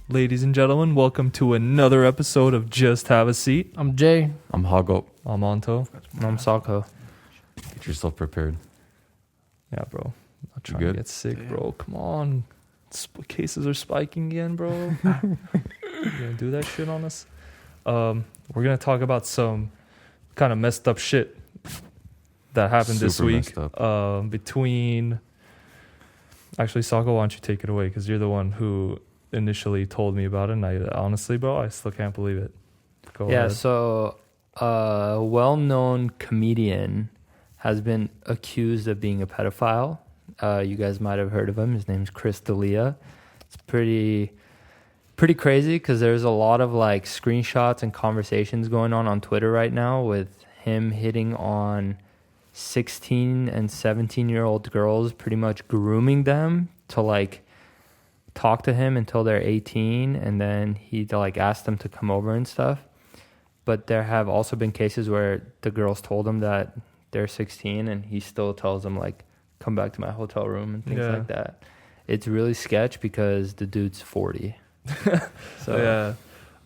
Ladies and gentlemen, welcome to another episode of Just Have a Seat. I'm Jay. I'm Hago. I'm Anto. And I'm Sako. Get yourself prepared. Yeah, bro. I'm not trying good? to get sick, bro. Come on. Cases are spiking again, bro. You gonna do that shit on us? We're gonna talk about some kind of messed up shit that happened this Super week. messed up. Actually, Sako, why don't you take it away? Because you're the one who initially told me about it, and I honestly, bro, I still can't believe it. Go ahead. So a well-known comedian has been accused of being a pedophile. You guys might have heard of him. His name's Chris D'Elia. It's pretty crazy because there's a lot of like screenshots and conversations going on Twitter right now with him hitting on 16 and 17-year-old girls, pretty much grooming them to like talk to him until they're 18, and then he like asked them to come over and stuff. But there have also been cases where the girls told him that they're 16 and he still tells them like, come back to my hotel room and things like that. It's really sketch because the dude's 40. So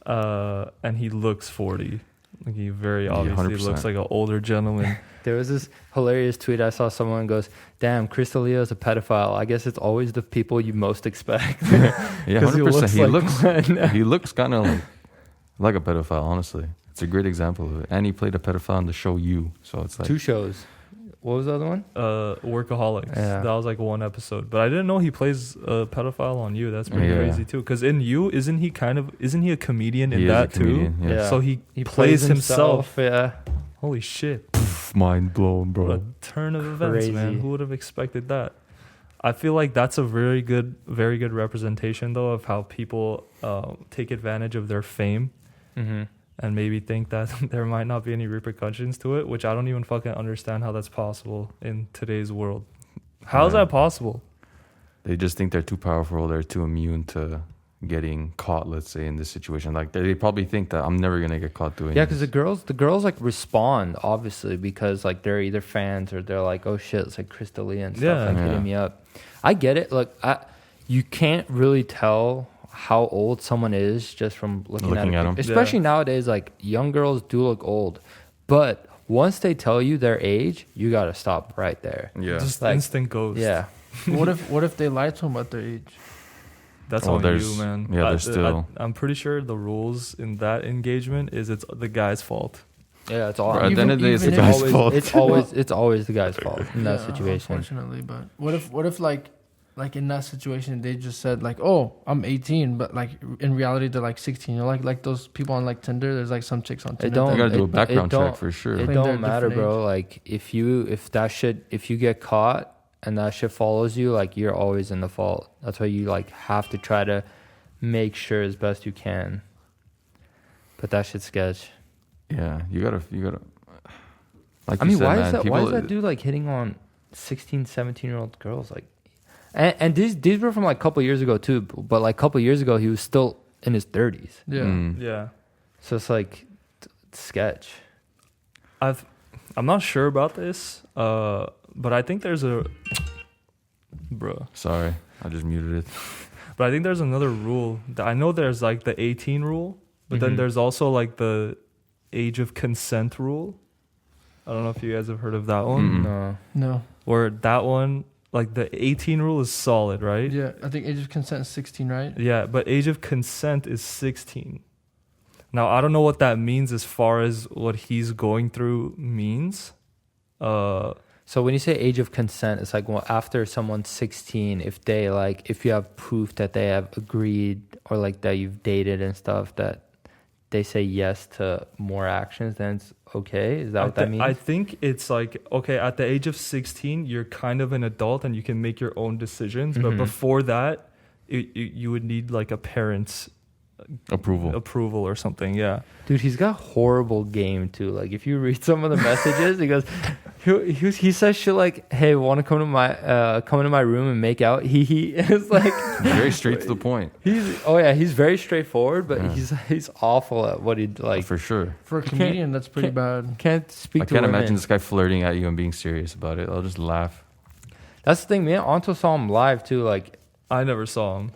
yeah. And he looks 40. Like he very obviously looks like an older gentleman. There was this hilarious tweet I saw. Someone goes, damn, Chris D'Elia is a pedophile. I guess it's always the people you most expect. Yeah, 100%. He He looks kind of like a pedophile, honestly. It's a great example of it. And he played a pedophile in the show You. So it's like 2 shows. What was the other one? Workaholics. Yeah. That was like one episode. But I didn't know he plays a pedophile on You. That's pretty crazy too. Because in You, isn't he a comedian in that too? Yeah. So he plays himself. Yeah. Holy shit. Mind blown, What bro. a turn of events, man. Crazy. Who would have expected that? I feel like that's a very good representation though of how people take advantage of their fame. Mm-hmm. And maybe think that there might not be any repercussions to it, which I don't even fucking understand how that's possible in today's world. How is that possible? They just think they're too powerful. They're too immune to getting caught, let's say, in this situation. Like they probably think that I'm never going to get caught doing this. Yeah, because the girls like respond, obviously, because like they're either fans or they're like, oh shit, it's like Chris D'Elia and stuff hitting me up. I get it. Look, you can't really tell how old someone is just from looking at them. Especially nowadays, like young girls do look old. But once they tell you their age, you got to stop right there. Yeah. Just like, instant ghost. Yeah. What if they lied to him about their age? That's on you, man. Yeah, there's still. I'm pretty sure the rules in that engagement is it's the guy's fault. Yeah, it's all. Bro, at the end of the day, it's the even guy's fault. It's always the guy's fault in that situation. Unfortunately, but what if like in that situation they just said like, oh, I'm 18, but like in reality they're like 16. You know, like those people on like Tinder. There's like some chicks on Tinder. You gotta do a background check for sure. It Like, don't they're matter, different bro. Like if you get caught and that shit follows you, like you're always in the fault. That's why you like have to try to make sure as best you can. But that shit's sketch. Yeah, you gotta. Like I mean, said, why man, is that dude like hitting on 16, 17-year-old girls? Like, and these were from like a couple years ago too. But like a couple years ago, he was still in his 30s. Yeah. Yeah. So it's like sketch. I'm not sure about this, but I think there's Sorry, I just muted it. But I think there's another rule. I know there's like the 18 rule, but then there's also like the age of consent rule. I don't know if you guys have heard of that one. No. Or that one, like the 18 rule is solid, right? Yeah, I think age of consent is 16, right? Yeah, but age of consent is 16. Now, I don't know what that means as far as what he's going through means. So when you say age of consent, it's like after someone's 16, if you have proof that they have agreed or like that you've dated and stuff, that they say yes to more actions, then it's okay? Is that what that means? I think it's like, okay, at the age of 16, you're kind of an adult and you can make your own decisions. But before that, you would need like a parent's approval or something. Yeah. Dude, he's got horrible game too. Like if you read some of the messages, he goes, he says shit like, "Hey, want to come to my room and make out?" He is like Very straight to the point. he's very straightforward, but Yeah. he's awful at what he like. For sure. For a comedian, that's pretty bad. Can't speak I to can't women. imagine this guy flirting at you and being serious about it. I'll just laugh. That's the thing. Me and Anto saw him live too. Like, I never saw him.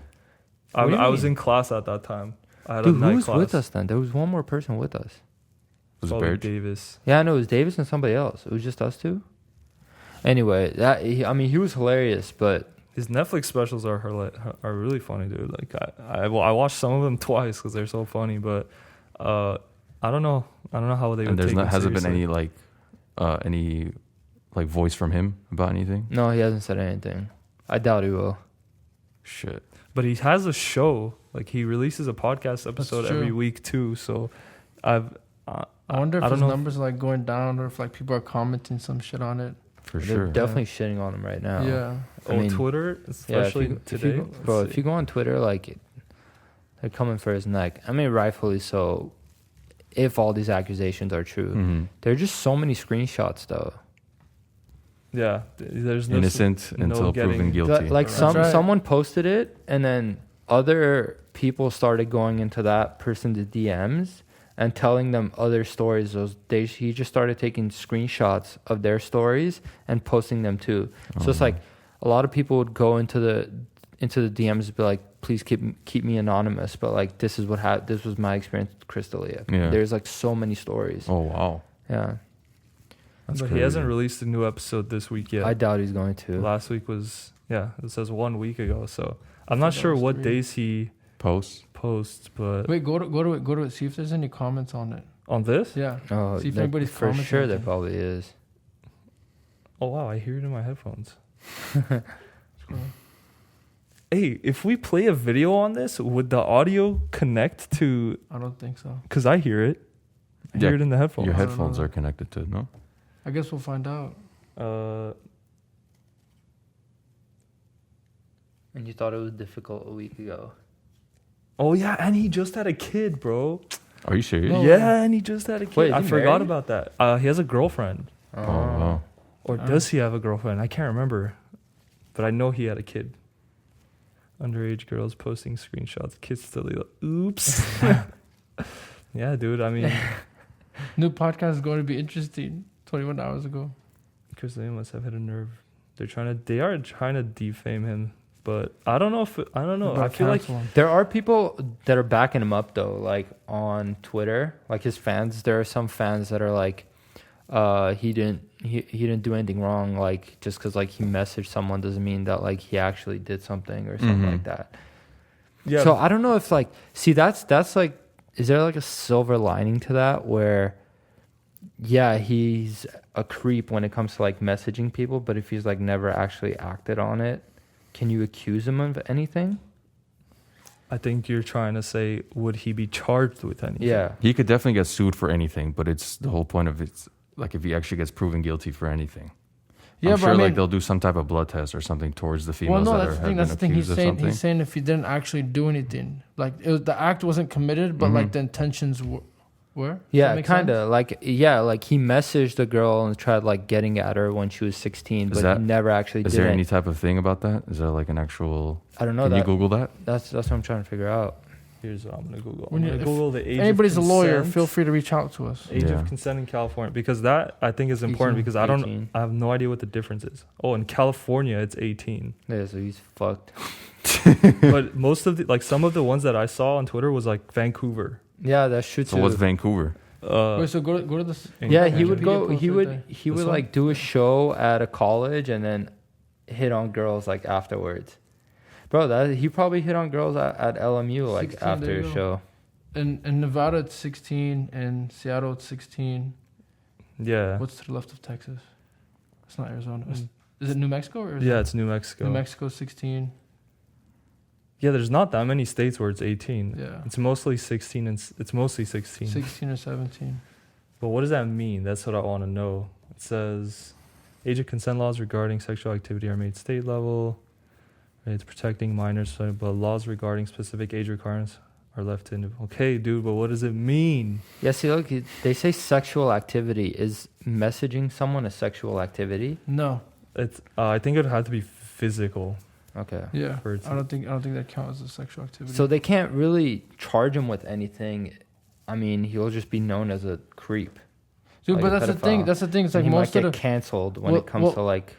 What do you I was mean? in class at that time. I had dude, a who night was class. with us then? There was one more person with us. Was it Probably Baird? Davis. Yeah, I know it was Davis and somebody else. It was just us two. Anyway, he was hilarious, but His Netflix specials are really funny, dude. Like I watched some of them twice because they're so funny. But I don't know how they would And take him hasn't been seriously. any voice from him about anything. no, he hasn't said anything. I doubt he will. Shit. But he has a show. Like he releases a podcast episode true. every week too. So I wonder if I don't his know. numbers are like going down or if like people are commenting some shit on it. For They're sure. definitely shitting on him right now. Yeah. I mean, Twitter, especially today. if you go on Twitter, like they're coming for his neck. I mean, rightfully so. If all these accusations are true, Mhm. there are just so many screenshots, though. Yeah, there's no Innocent no until getting- proven guilty. Like That's right. someone posted it, and then other people started going into that person's DMs and telling them other stories. He just started taking screenshots of their stories and posting them too. So it's like a lot of people would go into the DMs and be like, "Please keep me anonymous." But like, this was my experience with Chris D'Elia. Yeah. There's like so many stories. Oh wow. Yeah, That's but crazy. he hasn't released a new episode this week yet. I doubt he's going to. Last week was it says 1 week ago. So I'm not that sure was what 3. days he Posts. posts, but Wait, go to it. See if there's any comments on it. on this. Yeah. Oh, See if there- anybody's for commenting sure there anything. probably is. Oh wow, I hear it in my headphones. Hey, if we play a video on this, would the audio connect to? I don't think so. Because I hear it. I Yeah, hear it in the headphones. Your I don't headphones know. are connected to it, no? I guess we'll find out. And you thought it was difficult a week ago. Oh yeah, and he just had a kid, bro. Are you serious? No. Yeah, and he just had a kid. Wait, is I he forgot married? about that. He has a girlfriend, Oh wow. or does he have a girlfriend? I can't remember, but I know he had a kid. Underage girls posting screenshots. Kids still. Oops. Yeah, dude. I mean, New podcast is going to be interesting. 21 hours ago. Chris D'Elia must have hit a nerve. They are trying to defame him, but I don't know. I feel like There are people that are backing him up though, like on Twitter, like his fans. There are some fans that are like, he didn't do anything wrong. Like just because like he messaged someone doesn't mean that like he actually did something or something Mhm. like that. yeah. So I don't know if like that's like, is there like a silver lining to that where, yeah, he's a creep when it comes to like messaging people, but if he's like never actually acted on it, can you accuse him of anything? I think you're trying to say, would he be charged with anything? Yeah. He could definitely get sued for anything, but it's the whole point of it's like if he actually gets proven guilty for anything. Yeah, I'm but sure I mean, like they'll do some type of blood test or something towards the well, females no, that that's are the thing. have That's the been thing. accused of something. He's saying if he didn't actually do anything, like the act wasn't committed, but like Mhm. the intentions were. Does Yeah, that make kind sense? of like he messaged the girl and tried like getting at her when she was 16, Is but that- he never actually Is did there it. any type of thing about that? Is there like an actual? I don't know Can you that. Google that? That's what I'm trying to figure out. Here's what I'm gonna Google. When I'm you- gonna if Google the age. If anybody's a of lawyer, consent. feel free to reach out to us. Age Yeah. of consent in California, because that I think is important 18, because I don't 18. I have no idea what the difference is. Oh, in California it's 18. Yeah, so he's fucked. But most of the some of the ones that I saw on Twitter was like Vancouver. Yeah, that's true too. So what's Vancouver? Wait, so go to this. Yeah, he Wikipedia would go. post He right would. there. He This would one? like do a show at a college and then hit on girls like afterwards. Bro, that he probably hit on girls at LMU like 16, after there you his go. show. In Nevada, it's 16, and Seattle, it's 16. Yeah. What's to the left of Texas? It's not Arizona. Is it New Mexico or is Yeah, it it's New Mexico. New Mexico 16? Yeah, there's not that many states where it's 18. Yeah, It's mostly 16 and it's mostly 16. 16 or 17. But what does that mean? That's what I want to know. It says age of consent laws regarding sexual activity are made state level. It's protecting minors, but laws regarding specific age requirements are left in. Okay, dude, but what does it mean? Yeah, see, look, they say sexual activity. Is messaging someone a sexual activity? No. It's. I think it would have to be physical. Okay. Yeah. For it to- I don't think that counts as a sexual activity. So they can't really charge him with anything. I mean, he'll just be known as a creep. dude, like but a that's the thing. pedophile. That's the thing. It's And like he most might of get the canceled when well- it comes well- to like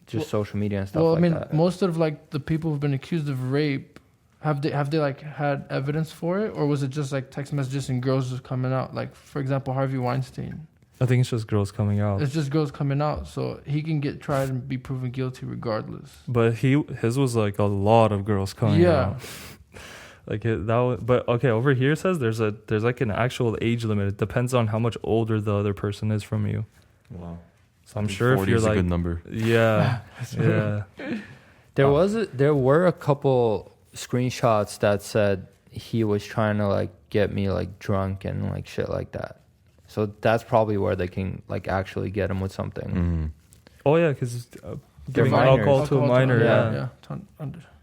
just social media and stuff well, like I mean, that. most of like the people who've been accused of rape, have they like had evidence for it, or was it just like text messages and girls just coming out? Like for example, Harvey Weinstein. I think it's just girls coming out. It's just girls coming out, so he can get tried and be proven guilty regardless. But his was like a lot of girls coming out. Like but okay, over here it says there's like an actual age limit. It depends on how much older the other person is from you. Wow. So I'm sure if 40 you're is a like, good number. yeah, yeah, There were a couple screenshots that said he was trying to like get me like drunk and like shit like that. So that's probably where they can like actually get him with something. Mm. oh yeah, because giving minors. alcohol to a minor. yeah.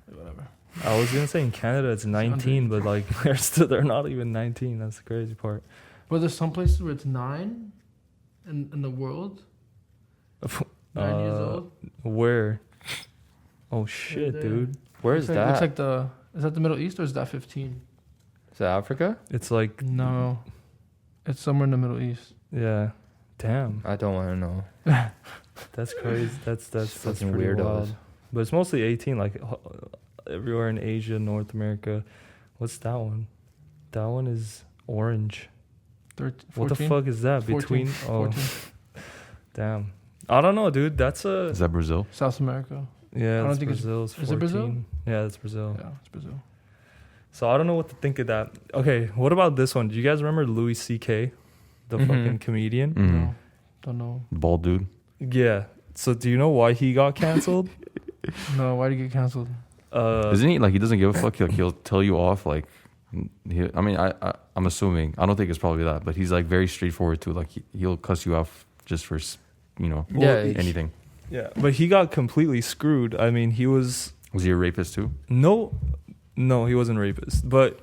Whatever. I was gonna say in Canada it's 19, but like they're not even 19. That's the crazy part. But there's some places where it's 9 in the world. 9 years old. Where? Oh shit, there. dude! Where's Looks that? like is that the Middle East or is that 15? Is that Africa? It's like No, it's somewhere in the Middle East. yeah, damn, I don't want to know. that's crazy. That's Fucking pretty weirdos. wild. But it's mostly 18, like everywhere in Asia, North America. What's that one? That one is orange. 13, What the 14? fuck is that? 14, Between? Oh, 14. damn. I don't know, dude. That's a Is that Brazil? South America. yeah. I don't That's think it's- Brazil. It's 14. is it Brazil? Yeah, that's Brazil. Yeah, it's Brazil. So I don't know what to think of that. Okay, what about this one? Do you guys remember Louis C.K., the Mhm. fucking comedian? Mm. No, don't know. Bald dude. Yeah. So do you know why he got canceled? No, why did he get canceled? Isn't he like he doesn't give a fuck? Like he'll tell you off. Like, I mean, I'm assuming. I don't think it's probably that, but he's like very straightforward too. Like he'll cuss you off just for Yeah, anything. Yeah, but he got completely screwed. I mean, he was Was he a rapist too? no, he wasn't a rapist. But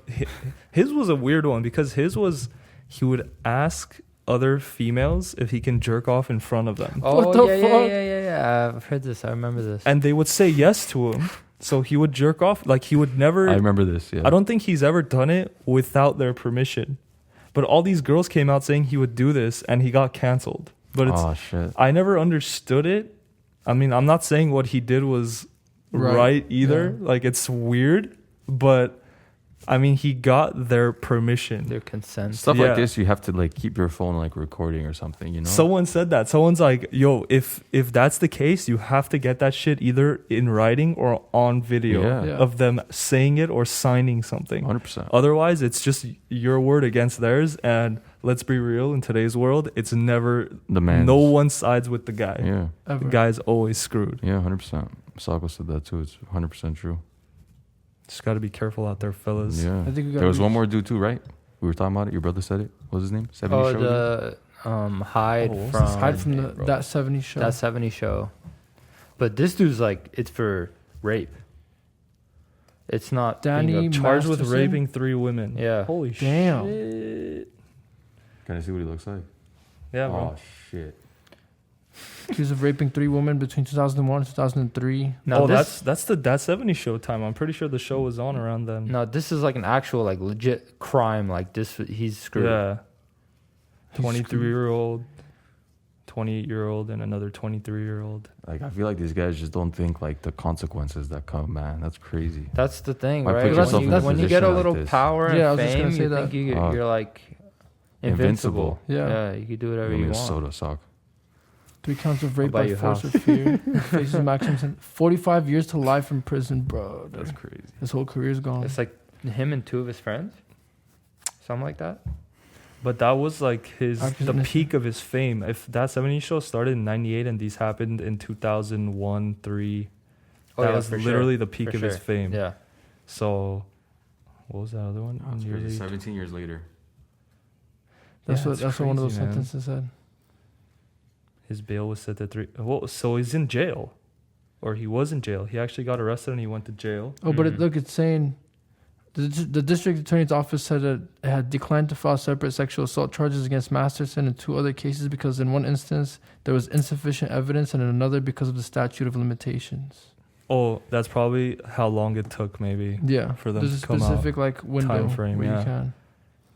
his was a weird one because his was he would ask other females if he can jerk off in front of them, Oh, What the fuck? yeah. I've heard this. I remember this. and they would say yes to him. So he would jerk off. Like he would never. I remember this. Yeah. I don't think he's ever done it without their permission. But all these girls came out saying he would do this, and he got canceled. But it's Oh shit. I never understood it. I mean, I'm not saying what he did was right either. Yeah. Like it's weird, but I mean, he got their permission. Their consent. Stuff Yeah. like this, you have to like keep your phone like recording or something. You know. Someone said that. Someone's like, "Yo, if that's the case, you have to get that shit either in writing or on video Yeah. Yeah. of them saying it or signing something. 100%. Otherwise, it's just your word against theirs. And let's be real, in today's world, it's never The man. no one sides with the guy. Yeah. The Ever. guy's always screwed. Yeah. 100%. Sako said that too. It's 100% true. Just got to be careful out there, fellas. Yeah. I think we got. There was one more dude too, right? We were talking about it. Your brother said it. What was his name? 70 Oh, Show dude? the Hyde Oh, what was from this Hide from Bro. that 70 show. that 70 show. But this dude's like, it's for rape. It's not Danny being a Charged with Masterson? raping 3 women. Yeah. Holy Damn. shit. Can I see what he looks like? Yeah, bro. Oh shit. Accused of raping 3 women between 2001 and 2003. No, Oh, this, that's the That 70 Show time. I'm pretty sure the show was on around then. no, this is like an actual like legit crime. Like this, he's screwed. Yeah. He's 23-year-old, 28-year-old, and another 23-year-old. Like I feel like these guys just don't think like the consequences that come, man. That's crazy. That's the thing, Why put right? yourself in a When you get a position like little this? power and Yeah, I was just fame, gonna say you that. think Oh. you're like invincible. Yeah. You can do whatever Give me you a want. soda sock. 3 counts of rape I'll buy by you a force house. or fear. Faces maximum sentence. 45 years to life in prison, bro. That's crazy. His whole career's gone. It's like him and 2 of his friends, something like that. But that was like the Accusation. peak of his fame. If That 70 Show started in 98 and these happened in 2001, 3, Oh, that yeah, was for literally sure. the peak For of his sure. fame. Yeah. So, what was that other one? Oh, it's Nearly- crazy. 17 years later. That's Yeah, what it's that's what one of those crazy, man. sentences said. His bail was set to 3. Well, so he's in jail. Or he was in jail. He actually got arrested and he went to jail. Oh, but Mhm. look, it's saying The district attorney's office said that it had declined to file separate sexual assault charges against Masterson in 2 other cases because in one instance there was insufficient evidence, and in another because of the statute of limitations. Oh, that's probably how long it took, maybe. Yeah, For them there's to a come specific like window time frame, where yeah. you can.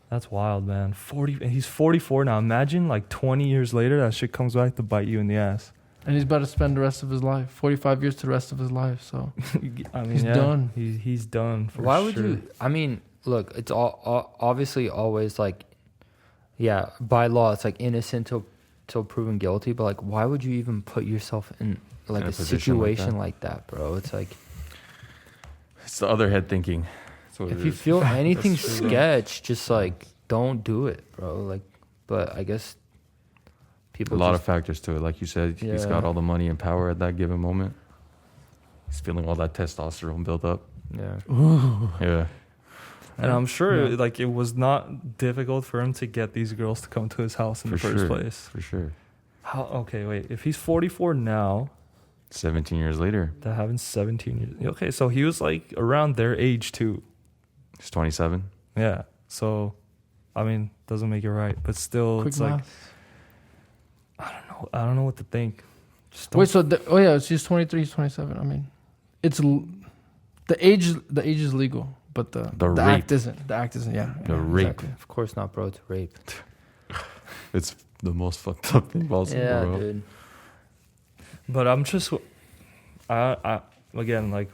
That's wild, man. He's 44 now. Imagine like 20 years later, that shit comes back to bite you in the ass. And he's about to spend the rest of his life, 45 years to the rest of his life. So I mean, he's done. He's done. For Why would sure. you? I mean, look, it's all obviously always like, yeah, by law, it's like innocent till proven guilty. But like, why would you even put yourself in like In a a position situation like that. like that, bro? It's like, It's the other head thinking. That's what if it you is. feel anything That's true, though. sketch, just like don't do it, bro. Like, but I guess A people lot just, of factors to it. Like you said, he's Yeah. got all the money and power at that given moment. He's feeling all that testosterone built up. yeah. Yeah. And I'm sure Yeah. like it was not difficult for him to get these girls to come to his house in For the first sure. place. For sure. How? Okay, wait. If he's 44 now, 17 years later, that having 17 years. Okay, so he was like around their age too. he's 27. Yeah. So, I mean, doesn't make it right, but still, Quick it's like math. I don't know what to think. Just Wait, so she's 23, he's 27. I mean, the age is legal, but the The act rape. isn't. The act isn't. Yeah. The yeah, rape. Exactly. Of course not, bro. It's rape. It's the most fucked up thing possible, Yeah, bro. dude. But I'm just, I again, like,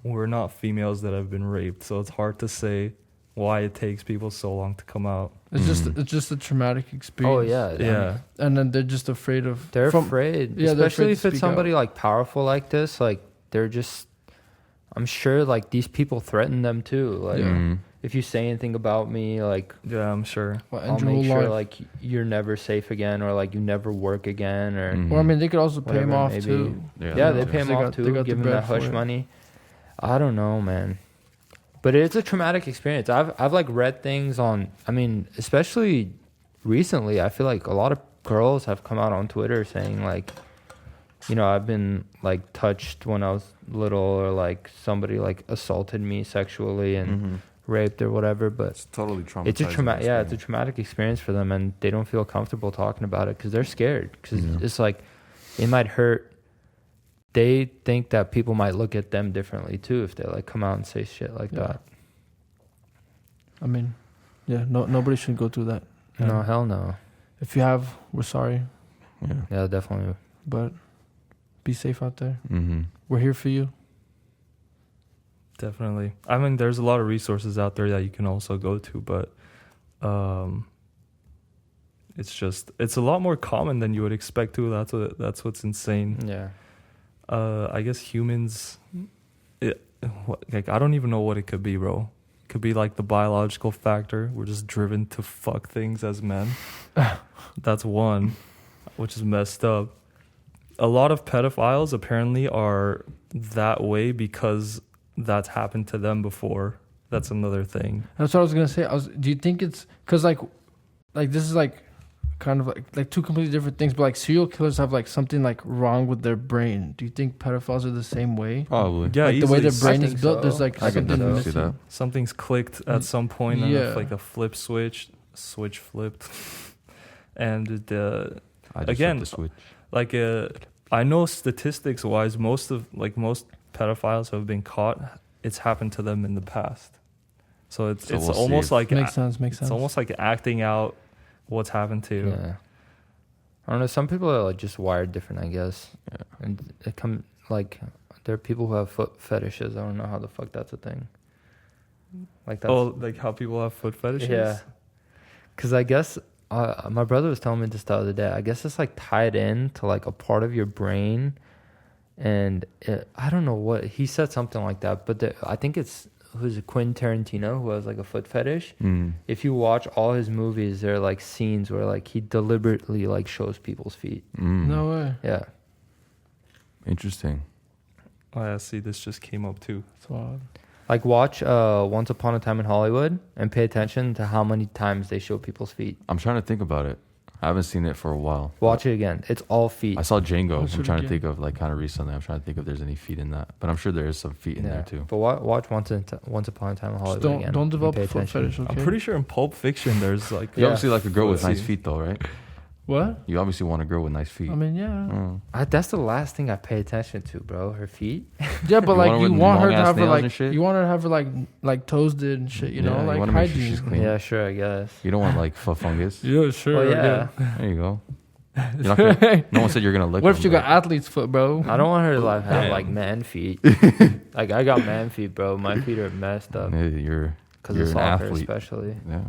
we're not females that have been raped, so it's hard to say why it takes people so long to come out. It's Mhm. it's just a traumatic experience. Oh yeah, Yeah, And then they're just afraid of. They're from- afraid, yeah, they're especially afraid if to it's speak out. somebody like powerful like this. Like they're just, I'm sure like these people threaten them too. Like Yeah. Mhm. if you say anything about me, like yeah, I'm sure. Well, I'll end your make whole sure life. like you're never safe again, or like you never work again, or Mhm. Or I mean, they could also pay him Whatever off it may too. be. Yeah, yeah, they they do. pay him They off got- they too, got the give him bread that hush for it. money. I don't know, man. But it's a traumatic experience. I've like read things on. I mean, especially recently, I feel like a lot of girls have come out on Twitter saying like, you know, I've been like touched when I was little, or like somebody like assaulted me sexually and Mhm. raped or whatever. But It's totally traumatizing. it's a traumatic, yeah, it's a experience. traumatic experience for them, and they don't feel comfortable talking about it because they're scared. Because Yeah. it's like it might hurt. They think that people might look at them differently too if they like come out and say shit like Yeah. that. I mean, yeah, nobody should go through that. No, hell no. If you have, we're sorry, Yeah. Yeah, definitely. but be safe out there. Mm-hmm. We're here for you. Definitely. I mean, there's a lot of resources out there that you can also go to, but it's a lot more common than you would expect too. That's what's insane. Yeah. I guess humans, like I don't even know what it could be, bro. It could be like the biological factor. We're just driven to fuck things as men. That's one, which is messed up. A lot of pedophiles apparently are that way because that's happened to them before. That's another thing. That's what I was gonna say. Do you think it's because like this is like kind of like two completely different things, but like serial killers have like something like wrong with their brain. Do you think pedophiles are the same way? Probably. Yeah, Like the way easily. their brain I is think built, so. there's like I can something definitely see missing. that. Something's clicked at some point, and Yeah. if like a flip switch flipped, and I just Again, hit the switch. like I know statistics wise, most pedophiles who have been caught, it's happened to them in the past. So it's So we'll see almost if- like Makes sense. Makes sense. it's almost like acting out what's happened to. Yeah. I don't know. Some people are like just wired different, I guess. Yeah. And it come like there are people who have foot fetishes. I don't know how the fuck that's a thing. Like that's Oh, like how people have foot fetishes. yeah. Because I guess my brother was telling me this the other day. I guess it's like tied in to like a part of your brain, and I don't know what he said, something like that. But I think it's who's it, Quentin Tarantino, who has like a foot fetish. Mm. If you watch all his movies, there are like scenes where like he deliberately like shows people's feet. Mm. No way. Yeah. Interesting. Oh, yeah. See, this just came up too. That's wild. Like watch Once Upon a Time in Hollywood and pay attention to how many times they show people's feet. I'm trying to think about it. I haven't seen it for a while. Watch it again. It's all feet. I saw Django. Watch I'm it trying to again. think of like kind of recently. I'm trying to think if there's any feet in that, but I'm sure there is some feet in there too. But watch Once Upon a Time in Hollywood Just again. don't and develop pay a foot attention. fetish, okay? I'm pretty sure in Pulp Fiction there's like You obviously like a girl with Let's nice see. feet though, right? What? You obviously want a girl with nice feet. I mean, yeah. Mm. That's the last thing I pay attention to, bro. Her feet. Yeah, but You like want her you with want her to long-ass have her nails and like shit? you want her to have her like toes did and shit. You Yeah, know, you like wanna make sure hygiene. she's clean. Yeah, sure, I guess. You don't want like fungus. Yeah, sure. Oh yeah. There you go. You're not gonna, no one said you're gonna lick What if them, you got but- athlete's foot, bro? I don't want her to like have Damn. like man feet. Like I got man feet, bro. My feet are messed up Yeah, you're because you're of an soccer, athlete. especially. Yeah.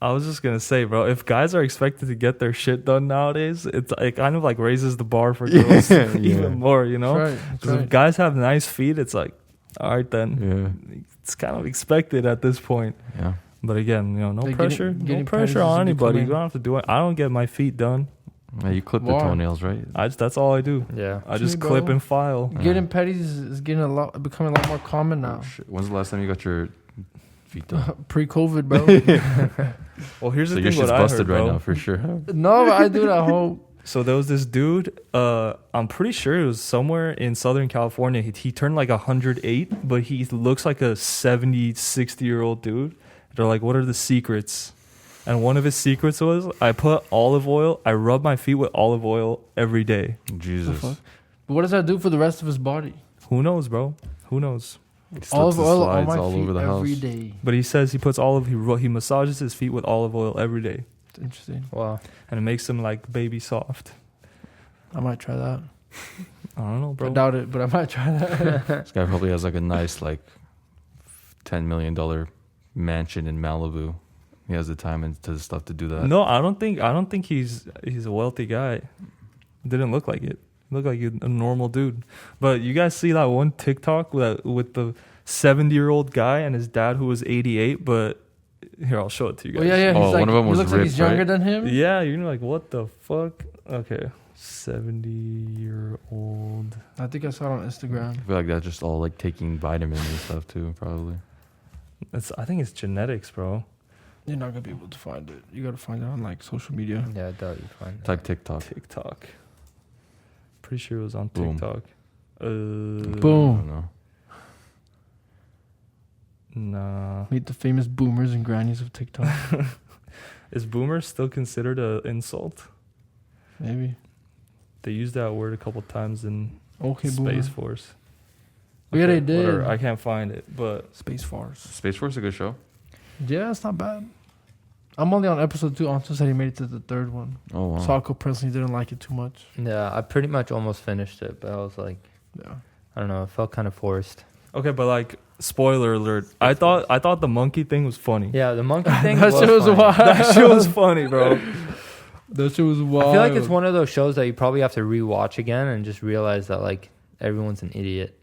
I was just gonna say, bro, if guys are expected to get their shit done nowadays, it kind of like raises the bar for girls Yeah. even more, you know? That's right. That's 'Cause if right. guys have nice feet, it's like, all right then, Yeah. it's kind of expected at this point. Yeah. But again, you know, no Like pressure, getting no pressure pedicures on is anybody. You becoming- don't have to do it. I don't get my feet done. Yeah, you clip the Why? toenails, right? That's all I do. Yeah. I just See, clip bro. and file. Getting petties is getting becoming a lot more common now. Oh, shit. When's the last time you got your feet done? Pre-COVID, bro. Well, here's So the your thing. shit's What I busted heard, right bro. now for sure. No, but I do it at home. So there was this dude. I'm pretty sure it was somewhere in Southern California. He turned like 108, but he looks like a 70, 60-year-old dude. They're like, what are the secrets? And one of his secrets was I put olive oil. I rub my feet with olive oil every day. Jesus. fuck? But what does that do for the rest of his body? Who knows, bro? Who knows? He slips Olive and oil on slides my all feet over the every house. day. But he says he puts he massages his feet with olive oil every day, It's interesting. Wow. and it makes them like baby soft. I might try that. I don't know, I bro. doubt it, but I might try that. This guy probably has like a nice like $10 million mansion in Malibu. He has the time and the stuff to do that. No, I don't think he's a wealthy guy. Didn't look like it. Looked like a normal dude. But you guys see that one TikTok with the 70-year-old guy and his dad who was 88. But here, I'll show it to you guys. Oh yeah. Oh, He's like, one of them he was looks like he's ripped, younger right? than him. Yeah, you're like, what the fuck? Okay, 70-year-old. I think I saw it on Instagram. I feel like that's just all like taking vitamins and stuff too, probably. I think it's genetics, bro. You're not gonna be able to find it. You gotta find it on like social media. Yeah, I doubt you find It's like TikTok. TikTok. Pretty sure it was on Boom. TikTok. I Boom. don't know. Nah. Meet the famous boomers and grannies of TikTok. Is boomer still considered an insult? Maybe. They used that word a couple times in Okay, boomer. Space Force. Yeah, they did. Whatever, I can't find it, but Space Force. Space Force is a good show. Yeah, it's not bad. I'm only on episode 2. Anton said he made it to the 3rd one. Oh wow. Sako personally didn't like it too much. Yeah, I pretty much almost finished it, but I was like, Yeah. I don't know, it felt kind of forced. okay. But like, spoiler alert. I thought the monkey thing was funny. Yeah, the monkey thing That was shit was funny. wild. That shit was funny, bro. That shit was wild. I feel like it's one of those shows that you probably have to rewatch again and just realize that like everyone's an idiot.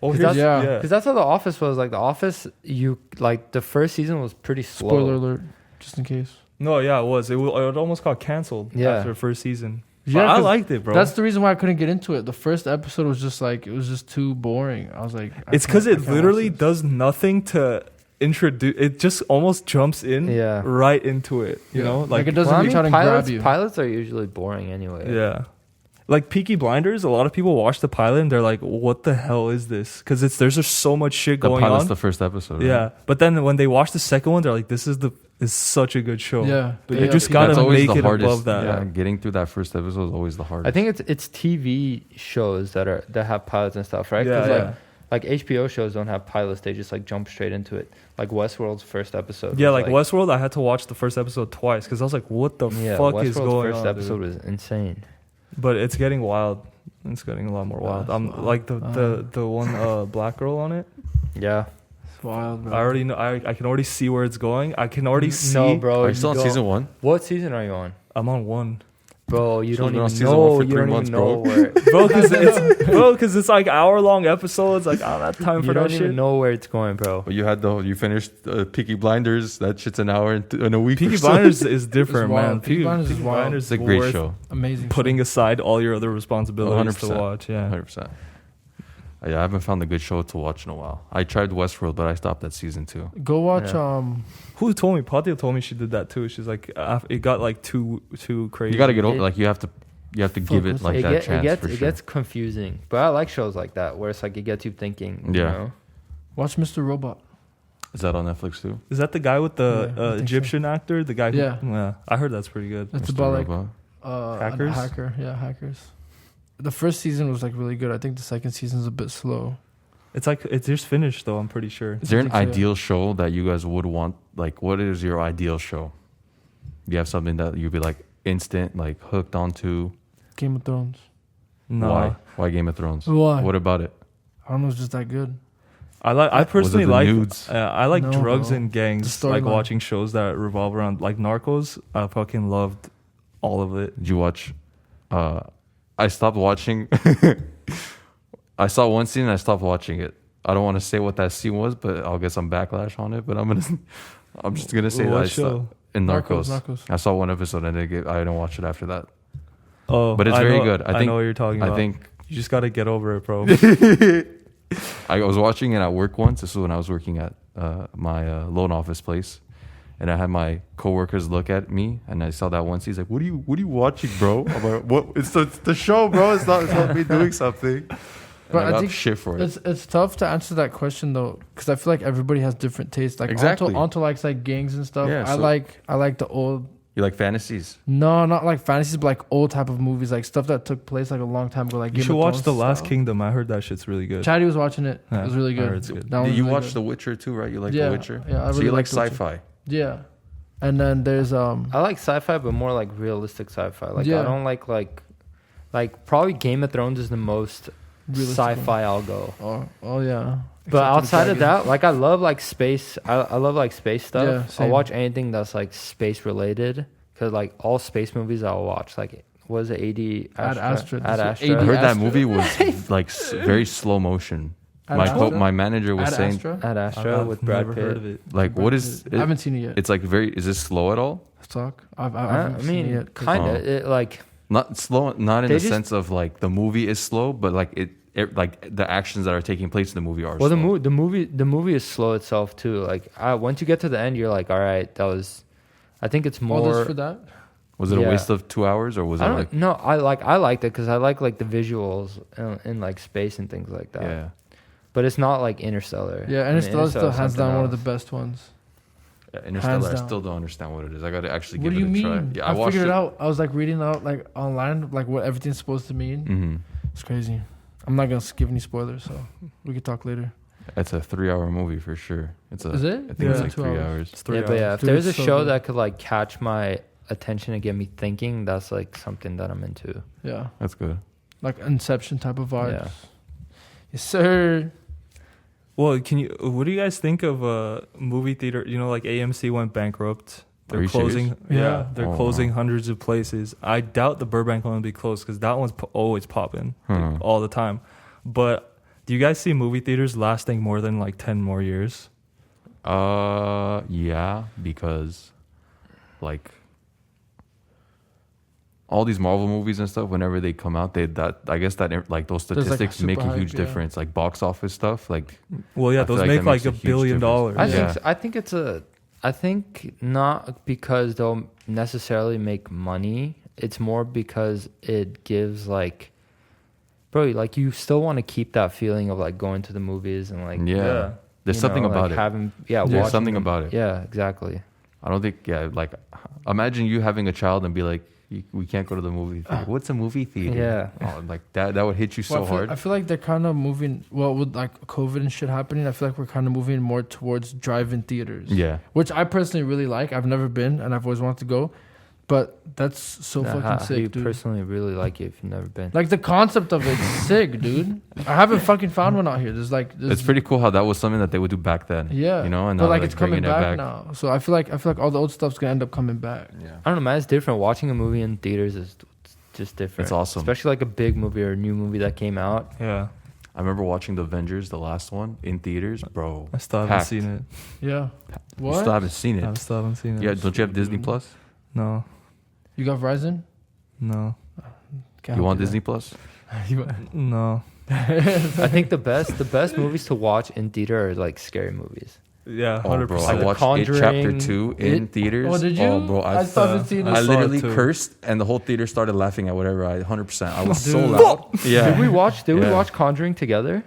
Oh, 'Cause here's, that's- yeah. Because that's how The Office was. Like The Office, you like the first season was pretty slow. Spoiler alert, just in case. No, yeah, it was. It almost got canceled Yeah. after the first season. Yeah, But I 'cause liked it, bro. That's the reason why I couldn't get into it. The first episode was just like, it was just too boring. I was like, It's because I it can't watch literally this. does nothing to introduce. It just almost jumps in Yeah. right into it. You Yeah. know, Like, it like doesn't Well, I reach mean, out and grab pilots, you. pilots are usually boring anyway. yeah. Like Peaky Blinders, a lot of people watch the pilot and they're like, "What the hell is this?" Because there's just so much shit The going pilot's on. the first episode. Right? Yeah, but then when they watch the second one, they're like, "This is such a good show." Yeah. But Yeah, you just yeah. gotta That's always make the it hardest. above that. Yeah, getting through that first episode is always the hardest. I think it's TV shows that have pilots and stuff, right? Yeah, 'Cause, yeah. like HBO shows don't have pilots; they just like jump straight into it. Like Westworld's first episode. Yeah, was, like Westworld, I had to watch the first episode twice because I was like, "What the Yeah, fuck Westworld's is going first on?" episode dude? was insane. But it's getting wild. It's getting a lot more wild. That's I'm wild. like the one black girl on it. Yeah. It's wild, bro. I already know. I can already see where it's going. I can already see. No, bro. Are you still on don't- season 1? What season are you on? I'm on one, Bro, you So don't you're on even season one know. for You 3 don't months, even know bro. where. because it's like hour-long episodes. Like I don't have time You for don't that even shit. know where it's going, bro. But you finished Peaky Blinders. That shit's an hour in a week. Peaky or so. Blinders is different, It's wild. man. Peaky Blinders is wild. It's a great worth show. Amazing. Putting aside all your other responsibilities to 100%. watch. Yeah. 100%. I haven't found a good show to watch in a while. I tried Westworld, but I stopped at season 2. Go watch Who told me? Patio told me she did that too. She's like, it got like too crazy. You got to get over. Like you have to give it like that chance for it sure. gets confusing, but I like shows like that where it's like it gets you thinking. You Yeah. know? watch Mr. Robot. Is that on Netflix too? Is that the guy with Yeah, I the think so. Egyptian actor? The guy who, Yeah. I heard that's pretty good. It's Mr. about like Robot? Hackers? a hacker. Yeah, hackers. The first season was like really good. I think the second season's a bit slow. It's like it's just finished though. I'm pretty sure. Is there an I think so, yeah. ideal show that you guys would want? Like, what is your ideal show? You have something that you'd be like instant, like hooked onto. Game of Thrones. No, Why? Why Game of Thrones? Why? What about it? I don't know. It's just that good. I personally the like nudes? I like No, drugs bro. and gangs. The Like storyline. watching shows that revolve around like Narcos. I fucking loved all of it. Did you watch? I stopped watching. I saw one scene and I stopped watching it. I don't want to say what that scene was, but I'll get some backlash on it. But I'm just gonna say What that I show? stopped in Narcos. Narcos. I saw one episode and I didn't watch it after that. Oh, But it's I very know- good. I think- know what you're talking about. I think You just got to get over it, bro. I was watching it at work once. This is when I was working at my loan office place, and I had my coworkers look at me, and I saw that once. He's like, "What are you watching, bro?" I'm like, "What? It's the show, bro. It's not me doing something." And But I I got think shit for it. It's tough to answer that question though, because I feel like everybody has different tastes. Like Exactly. Anto likes like gangs and stuff. Yeah, I so- like the old. You like fantasies? No, not like fantasies, but like old type of movies, like stuff that took place like a long time ago. Like You Game should of watch Thrones The Last style. Kingdom. I heard that shit's really good. Chatty was watching it. Yeah, It was really I good. heard it's good. That Did was you really watch good. The Witcher too? Right? You like Yeah, The Witcher? yeah, I So really you like like The Witcher. sci-fi? Yeah, and then there's I like sci-fi, but more like realistic sci-fi. Like Yeah. I don't like probably Game of Thrones is the most Realistic sci-fi I'll go. oh yeah. But Except for the outside of dragons. that, like I love like space. I love like space stuff. Yeah, I'll same. watch anything that's like space related because like all space movies I'll watch. Like was it Ad Astra. Ad This is Astra. I heard that Astra? movie was like very slow motion. Ad My Astra? my manager was Ad saying Astra? Ad Astra I've with Brad never Pitt. heard of it. like what is I it? haven't seen it yet. It's like is this slow at all? Talk. I I haven't seen it mean, yet. kind of. Oh. It like Not slow, not in They the just- sense of like the movie is slow, but like it like the actions that are taking place in the movie are well, slow. the movie is slow itself too. Like once you get to the end, you're like, all right, that was. I think it's Oh, more. this for that. Was it a Yeah. waste of 2 hours or was it I don't like no. I liked it because I like the visuals in like space and things like that. yeah? But it's not like Interstellar. Yeah, I mean, Interstellar still Interstellar's hands something down one of the else. best ones. Interstellar, I down. still don't understand what it is. I got to actually What give do it you a mean? try. Yeah, I watched figured it out. I was like reading out like online like what everything's supposed to mean. Mm-hmm. It's crazy. I'm not gonna give any spoilers, so we could talk later. It's a 3-hour movie for sure. It's a. Is it? I think Yeah. it's like 2 3 hours. hours. It's 3 Yeah, but yeah, hours. if Dude, there's a it's so show good. that could like catch my attention and get me thinking, that's like something that I'm into. Yeah, That's good. like Inception type of vibes. Yeah. Yes, sir. Well, what do you guys think of movie theater? You know, like AMC went bankrupt. Are They're you closing. serious? Yeah, they're Oh, closing wow. hundreds of places. I doubt the Burbank one will be closed because that one's always popping Huh. all the time. But do you guys see movie theaters lasting more than like 10 more years? Yeah, because like all these Marvel movies and stuff, whenever they come out, I guess that like those There's, like, statistics make a super huge hype, yeah. difference. Like box office stuff, like Well, yeah, I feel those like make that like makes a $1 huge billion. difference. I think I think not because they'll necessarily make money. It's more because it gives like, bro, like you still want to keep that feeling of like going to the movies and like yeah. There's you something know, about like it. having There's watching something them. about it. Yeah, exactly. I don't think like imagine you having a child and be like, we can't go to the movie theater. What's a movie theater? Yeah. Oh, like that would hit you so Well, hard. I feel like they're kind of moving. Well, with like COVID and shit happening, I feel like we're kind of moving more towards drive-in theaters. Yeah. Which I personally really like. I've never been, and I've always wanted to go. But that's so Nah, fucking you sick, dude. personally really like it if you've never been. Like the concept of it's sick, dude. I haven't fucking found one out here. There's It's pretty cool how that was something that they would do back then. Yeah, You know, and but now like they're it's coming bringing it back now. So I feel like all the old stuff's gonna end up coming back. Yeah. I don't know, man. It's different. Watching a movie in theaters is just different. It's awesome. Especially like a big movie or a new movie that came out. Yeah, I remember watching The Avengers, the last one, in theaters, bro. I still haven't Packed. seen it. Yeah. You What? still haven't seen I it. still haven't seen it. Yeah, don't you have Disney Plus? No, You got Verizon? no, Can't You help want there. Disney Plus? no. I think the best movies to watch in theater are like scary movies. Yeah, Oh, bro, I 100%. watched Conjuring, It Chapter 2 in theaters. Oh, did you? Oh, bro, I still haven't seen it. I I saw it literally too. cursed, and the whole theater started laughing at whatever. 100%. I was so Dude. loud. Yeah, Did we watch Yeah. Conjuring together?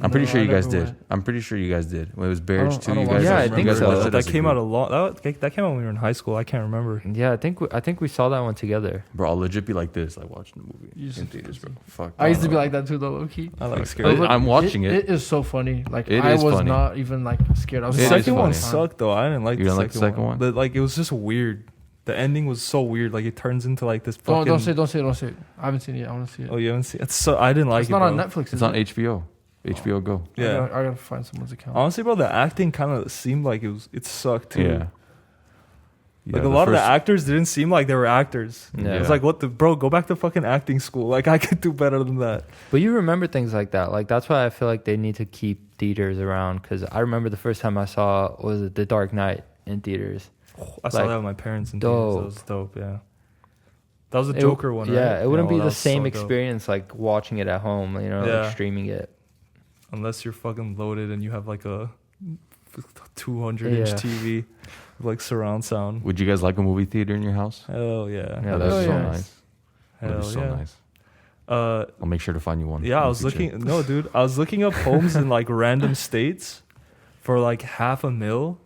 I'm pretty No, sure I you guys never did. went. I'm pretty sure you guys did. When it was Bears I too, don't you watch guys. Yeah, I you think guys so. watched it That as a came out group. that came out when we were in high school. I can't remember. Yeah, I think we saw that one together. Bro, I'll legit be like this, like watching the movie You in just- theaters, bro. Fuck. I used to be know. like that too, though, low key. I like Fuck. scary. But I'm watching it. It is so funny. Like It I is was funny. not even like scared. I was It The is like, second one funny. sucked though. I didn't like You the didn't like the second one? But like it was just weird. The ending was so weird. Like it turns into like this Don't fucking. don't say it. I haven't seen it yet. I want to see it. Oh, you haven't seen? It's so I didn't like it's it. not bro. on Netflix. It's Is on it? HBO. HBO Go. Yeah. I gotta find someone's account. Honestly, bro, the acting kind of seemed like it sucked too. Yeah. Like a lot of the first- actors didn't seem like they were actors. Yeah. It's like what the bro? Go back to fucking acting school. Like I could do better than that. But you remember things like that. Like that's why I feel like they need to keep theaters around. Because I remember the first time I saw was it The Dark Knight in theaters. I saw Like, that with my parents and dope. That was dope. Yeah. That was the It- Joker one, right? Yeah, it wouldn't well, be that the was so same dope. experience like watching it at home. You know, Yeah. like streaming it. Unless you're fucking loaded and you have like a 200-inch Yeah. TV with like surround sound. Would you guys like a movie theater in your house? Hell yeah. Yeah, That'd that's be so yeah. nice. That'd Hell be so yeah. nice. Uh, I'll make sure to find you one. yeah, in I the was future. looking. No, dude, I was looking up homes in like random states for like $500,000.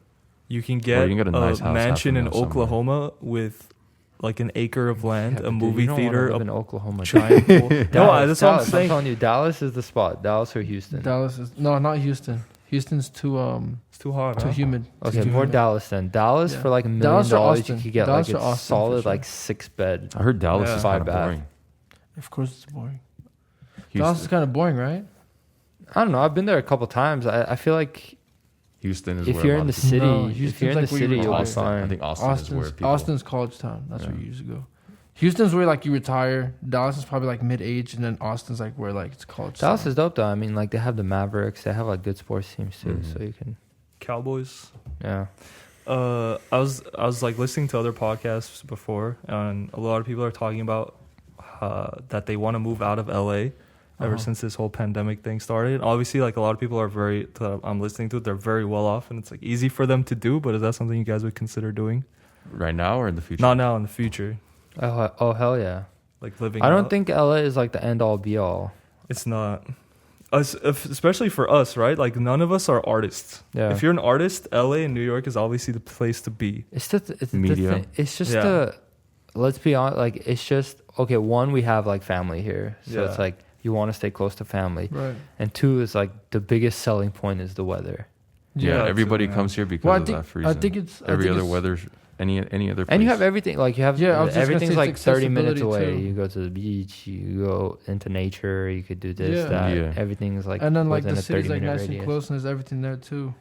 You can Bro, get you can get a nice house, mansion in $500,000 somewhere. Oklahoma with like an acre of land, Yeah, a but dude, movie you don't wanna theater, live a in Oklahoma. giant pool. No, Dallas, that's what I'm Dallas, saying. telling you, Dallas is the spot. Dallas or Houston. Dallas is not Houston. Houston's too It's too hot. too Huh? humid. Okay, Too more humid. Dallas then. Dallas Yeah. for like $1 million, Dallas or you Austin. could get Dallas like or a Austin, for solid sure. like 6-bed. I heard Dallas Yeah. is kind of 5-bath. boring. Of course, it's boring. Houston, Dallas is kind of boring, right? I don't know. I've been there a couple times. I feel like Houston is if where you're a in lot the of people- city, No, if Houston's you're in like the where you city, you'll be Austin. I fine. think Austin is where people. Austin's college town. That's where Yeah. you used to go. Houston's where like you retire. Dallas is probably like mid-age, and then Austin's like where like it's college. Dallas town. is dope though. I mean, like they have the Mavericks. They have like good sports teams too, Mhm. so you can. Cowboys. Yeah. I was like listening to other podcasts before, and a lot of people are talking about that they want to move out of LA ever Uh-huh. since this whole pandemic thing started. Obviously, like a lot of people are that I'm listening to, they're very well off, and it's like easy for them to do. But is that something you guys would consider doing? Right now or in the future? Not now, in the future, Oh hell yeah. like living. I don't out. think LA is like the end all be all. It's not. Especially for us, right? Like none of us are artists. Yeah. If you're an artist, LA and New York is obviously the place to be. It's just it's Media. The thing. It's just Yeah. the. Let's be honest. Like it's just okay. One, we have like family here, so Yeah. it's like you want to stay close to family, Right. and two is like the biggest selling point is the weather. Yeah, Yeah, everybody too, comes here because Well, I of think that reason. I think it's I Every think other it's- weather, any other place. And you have everything. Like you have Yeah, I was just gonna everything's say like it's 30 minutes accessibility, away. too. You go to the beach. You go into nature. You could do this, Yeah. that. Yeah. Everything's like And then like within the a city's 30 like minute nice radius. and close, and there's everything there too.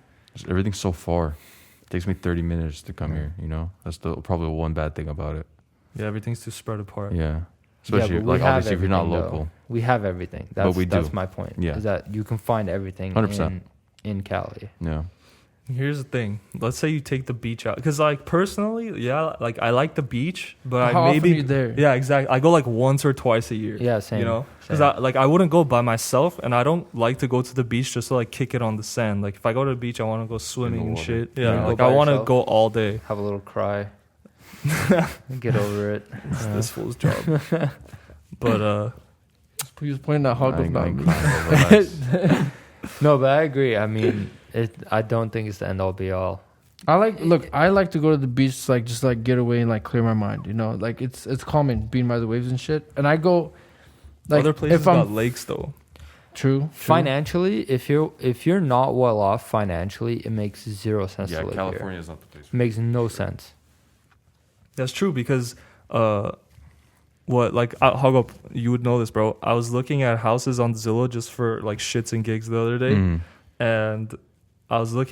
Everything's so far. It takes me 30 minutes to come here. You know, that's probably one bad thing about it. Yeah, everything's too spread apart. Yeah, especially but we like have obviously if you're not everything, though. local. We have everything. That's, we that's do. my point. Yeah. Is that you can find everything 100%. in Cali. Yeah, Here's the thing. Let's say you take the beach out, because like personally, yeah, like I like the beach, but How I maybe often are you there? yeah, exactly. I go like once or twice a year. Yeah, same. You know, because same. I wouldn't go by myself, and I don't like to go to the beach just to like kick it on the sand. Like if I go to the beach, I want to go swimming and water. shit. You Yeah, go like by I want to yourself? go all day. Have a little cry. Get over it. It's this fool's job. But He was pointing that hog I up ain't at me. crying, relax. No, but I agree. I mean, I don't think it's the end all be all. I like to go to the beach to, like just like get away and like clear my mind. You know, like it's calming being by the waves and shit. And I go like other places if I'm got lakes though. true. Financially, if you're not well off financially, it makes zero sense Yeah, to live California here. is not the place. It makes no sense. That's true because what like Hog up, you would know this, bro. I was looking at houses on Zillow just for like shits and gigs the other day. Mm. And I was like,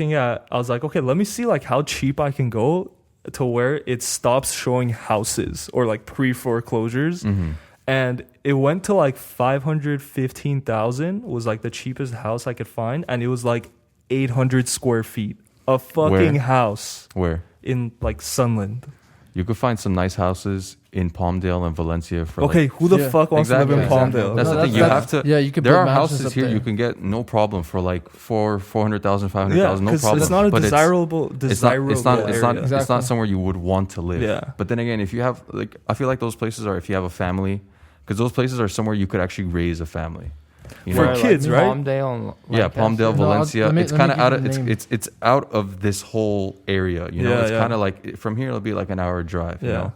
okay, let me see like how cheap I can go to where it stops showing houses or like pre-foreclosures. Mm-hmm. And it went to like 515,000 was like the cheapest house I could find. And it was like 800 square feet. A fucking Where? house Where in like Sunland. you could find some nice houses in Palmdale and Valencia for Okay, who the Yeah. fuck wants to live in Exactly. Palmdale? That's No, the thing. You have to. Yeah, you could There build are mansions houses up here there. you can get no problem for like 400,000, Yeah, 500,000, no because problem. it's not a But desirable it's not area. it's not Exactly. somewhere you would want to live. Yeah. But then again, if you have like, I feel like those places are if you have a family, because those places are somewhere you could actually raise a family. You For know? Where, kids, right? Palmdale and Yeah, Lancaster? Palmdale, No, Valencia. let me It's kind of give out you of the name. it's out of this whole area. You know, Yeah, it's yeah. kind of like from here it'll be like an hour drive. You Yeah. know,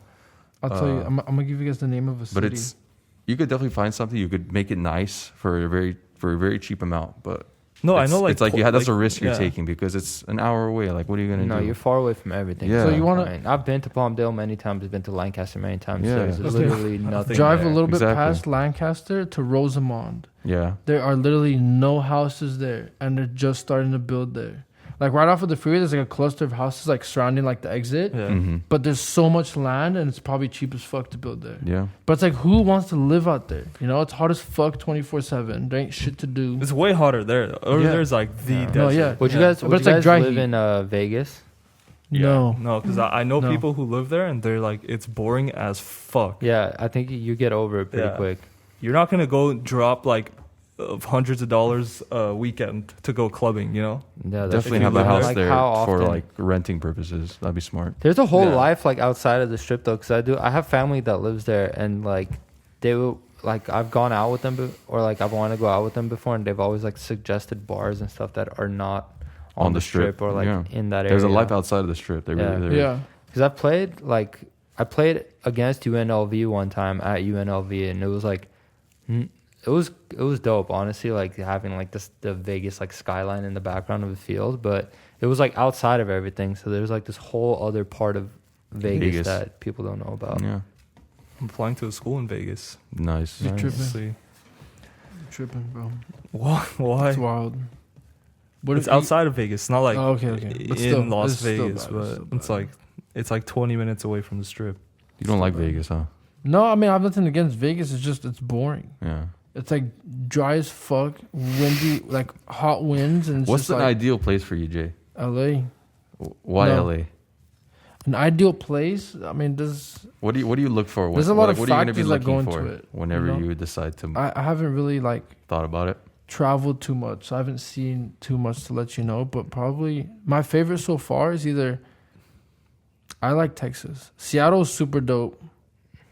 I'll tell you. I'm gonna give you guys the name of a city. but it's you could definitely find something. You could make it nice for a very cheap amount. But No, I know. Like it's like you had that's a risk you're yeah. taking because it's an hour away. Like, what are you gonna No, do? you're far away from everything. Yeah. So you wanna- Fine. I've been to Palmdale many times. I've been to Lancaster many times. Yeah. There's That's literally nothing. drive there. a little bit Exactly. past Lancaster to Rosamond. Yeah, There are literally no houses there, and they're just starting to build there. Like right off of the freeway, there's like a cluster of houses like surrounding like the exit. Yeah. hmm But there's so much land, and it's probably cheap as fuck to build there. yeah. But it's like, who wants to live out there? You know, it's hot as fuck 24/7. There ain't shit to do. It's way hotter there. Over Yeah. there's like the Yeah. desert. No, yeah. Would you Yeah. guys? But Would it's you like guys dry live heat. in Vegas? No. No, because I know No. people who live there and they're like, it's boring as fuck. Yeah, I think you get over it pretty Yeah. quick. You're not gonna go drop like of hundreds of dollars a weekend to go clubbing. You know? Yeah, that's Definitely if have you a live house like there how for often- like renting purposes. That'd be smart. There's a whole Yeah. life like outside of the strip though, because I have family that lives there, and like they will like I've gone out with them or like I've wanted to go out with them before, and they've always like suggested bars and stuff that are not on the strip or like yeah. in that area. There's a life outside of the strip. There Yeah. really there is. Yeah. Because I played against UNLV one time at UNLV, and it was like it was dope, honestly, like having like the Vegas like skyline in the background of the field, but it was like outside of everything, so there's like this whole other part of Vegas. That people don't know about. Yeah, I'm applying to a school in Vegas. nice. You're Nice. tripping. Let's see. You're tripping, bro. Why? It's wild. What It's if you- outside of Vegas, not like Oh, okay. But in still, Las it's still Vegas, bad, but still it's bad. it's like 20 minutes away from the strip. You don't like Vegas, huh? No, I mean I have nothing against Vegas. It's just it's boring. Yeah. It's like dry as fuck, windy, like hot winds, and it's What's just an like ideal place for you, Jay? LA. Why No. LA? An ideal place. I mean, What do you look for? There's a lot of what are you gonna be factors that looking go for into it, whenever you know? you decide to I haven't really like thought about it? traveled too much. So I haven't seen too much to let you know. But probably my favorite so far is either I like Texas. Seattle's super dope.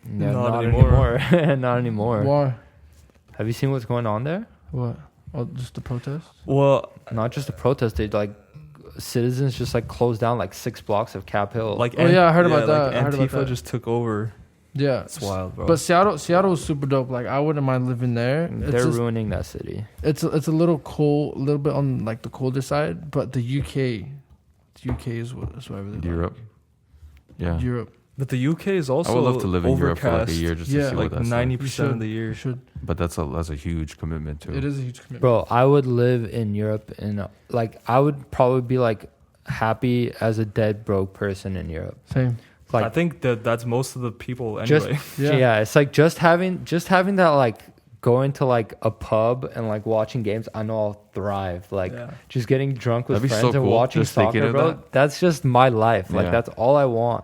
Yeah, Not not anymore. anymore. Not anymore. Why? Have you seen what's going on there? What? Oh, just the protest? Well, Not just a protest. They like citizens just like closed down like 6 blocks of Cap Hill. like Oh, yeah, I heard about like that. I heard about Antifa that. just took over. Yeah. It's wild, bro. But Seattle is super dope. Like I wouldn't mind living there. they're ruining that city. It's a little cold, a little bit on like the colder side. But the UK is what I really Europe. Yeah. like. Europe. But the UK is also I would love to live in Europe for like a overcast, year just Yeah. to see like what that's 90% of like. the You year. should. But that's a huge commitment too. It is a huge commitment. Bro, I would live in Europe and like I would probably be like happy as a dead broke person in Europe. Same. I Like think that's most of the people Just- anyway. yeah. It's like just having that like going to like a pub and like watching games, I know I'll thrive. Like Yeah. just getting drunk with That'd be friends so and cool, watching just thinking soccer, of bro. that. That's just my life. Like Yeah. that's all I want.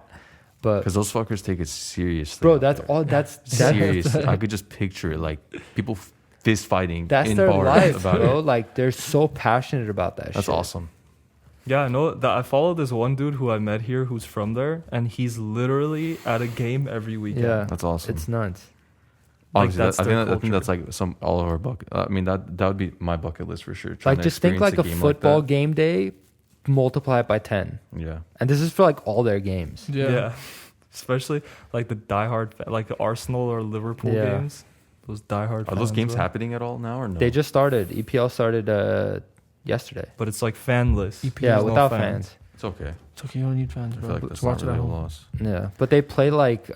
But Because those fuckers take it seriously. bro, out that's there. all that's serious. I could just picture it, like people fist fighting that's in their bars life, about bro. it. Like they're so passionate about that That's shit. awesome. Yeah, I know that. I follow this one dude who I met here who's from there, and he's literally at a game every weekend. Yeah. That's awesome. It's nuts. Honestly, that's I their think culture. that's like some all of our bucket. I mean that would be my bucket list for sure. Like just think like a game football that. game day, multiply it by 10. Yeah, And this is for like all their games. Yeah. Especially like the diehard, like the Arsenal or Liverpool Yeah. games. Those diehard. are those fans, games bro. happening at all now or no? They just started. EPL started yesterday. But it's like fanless. EP Yeah, There's no without fans. fans. It's okay. It's okay. You don't need fans, I bro. feel like Just that's watch not it at really a home. loss. Yeah, but they play like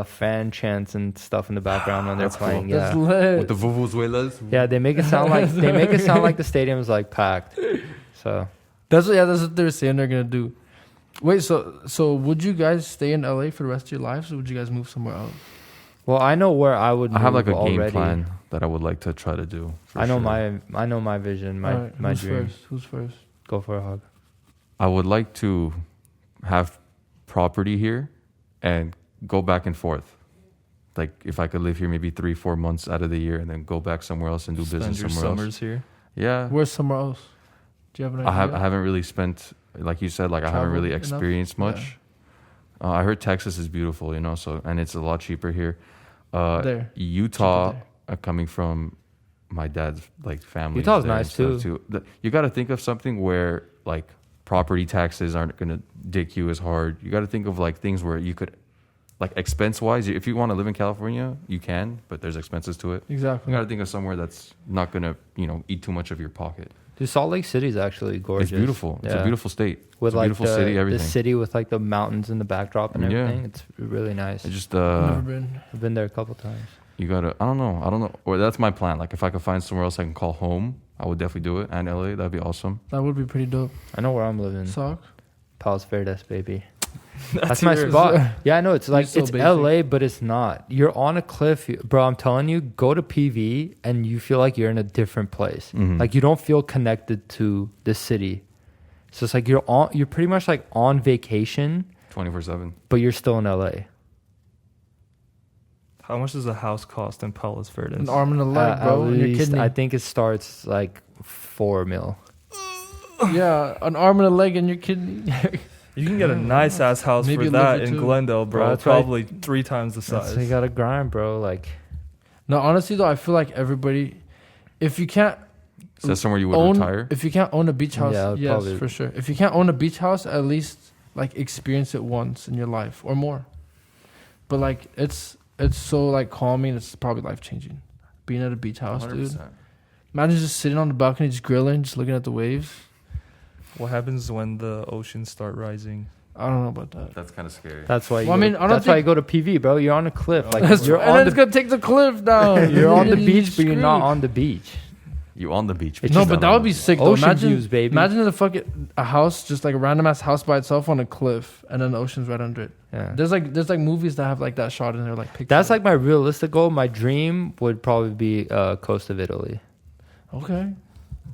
fan chants and stuff in the background when they're That's cool. playing. That's Yeah, lit. With the vuvuzelas. yeah, they make it sound like the stadium's like packed. So That's what they're saying they're gonna do. Wait, so would you guys stay in LA for the rest of your lives, or would you guys move somewhere else? well, I know where I would. I have move like a game already. plan that I would like to try to do. for I know sure. my vision, my Alright, my who's dream. first? Who's first? Go for a hug. I would like to have property here and go back and forth. like if I could live here maybe 3-4 months out of the year and then go back somewhere else and do Spend business your somewhere else. summers here. Yeah, Where's somewhere else? Do you have an idea? I haven't really spent, like you said, like I haven't Traveled really enough? experienced much. I heard Texas is beautiful, you know, so and it's a lot cheaper here. There. Utah, Cheaper coming from my dad's like family. Utah's there and nice, stuff, too. You got to think of something where like property taxes aren't gonna dick you as hard. You got to think of like things where you could, like expense wise, if you want to live in California, you can, but there's expenses to it. Exactly. You got to think of somewhere that's not gonna, you know, eat too much of your pocket. Dude, Salt Lake City is actually gorgeous. It's beautiful. It's a Yeah. beautiful state. With It's a like beautiful city. the Everything. city with like the mountains in the backdrop and Yeah. everything. It's really nice. It just Never been. I've been there a couple times. you gotta. I don't know. Or that's my plan. Like if I could find somewhere else I can call home, I would definitely do it. And LA, that'd be awesome. That would be pretty dope. I know where I'm living. Sock? Palos Verdes, baby. That's my yours. spot. Yeah, I know. It's like so it's basic. LA, but it's not. You're on a cliff, bro. I'm telling you, go to PV and you feel like you're in a different place. Mhm. Like you don't feel connected to the city. So it's like you're pretty much like on vacation, 24/7. but you're still in LA. How much does a house cost in Palos Verdes? An arm and a leg, bro. At And your least, kidney. I think it starts like $4 million. Yeah, an arm and a leg and your kidney. You can get a nice ass house Maybe for a that liver in too. Glendale, bro. Bro, that's right. Probably 3 times the size. So you gotta grind, bro. Like No, honestly though, I feel like everybody, if you can't Is that somewhere you would own, retire? if you can't own a beach house, Yeah, I would yes, probably- for sure. If you can't own a beach house, at least like experience it once in your life or more. But like it's so like calming. It's probably life changing. Being at a beach house, dude. 100%. Imagine just sitting on the balcony, just grilling, just looking at the waves. What happens when the oceans start rising? I don't know about that. That's kind of scary. that's why. Well, I mean, I don't that's why you think- go to PV, bro. You're on a cliff. Like That's you're and on then the it's gonna take the cliff down. you're on the You're beach, but you're not screwed. on the beach. You on the beach? It's No, just but not that on would the be beach. sick though. Ocean Imagine, views, baby. imagine a house, just like a random ass house by itself on a cliff, and then the ocean's right under it. Yeah. There's like movies that have like that shot in there, like pictures. That's like my realistic goal. My dream would probably be coast of Italy. okay.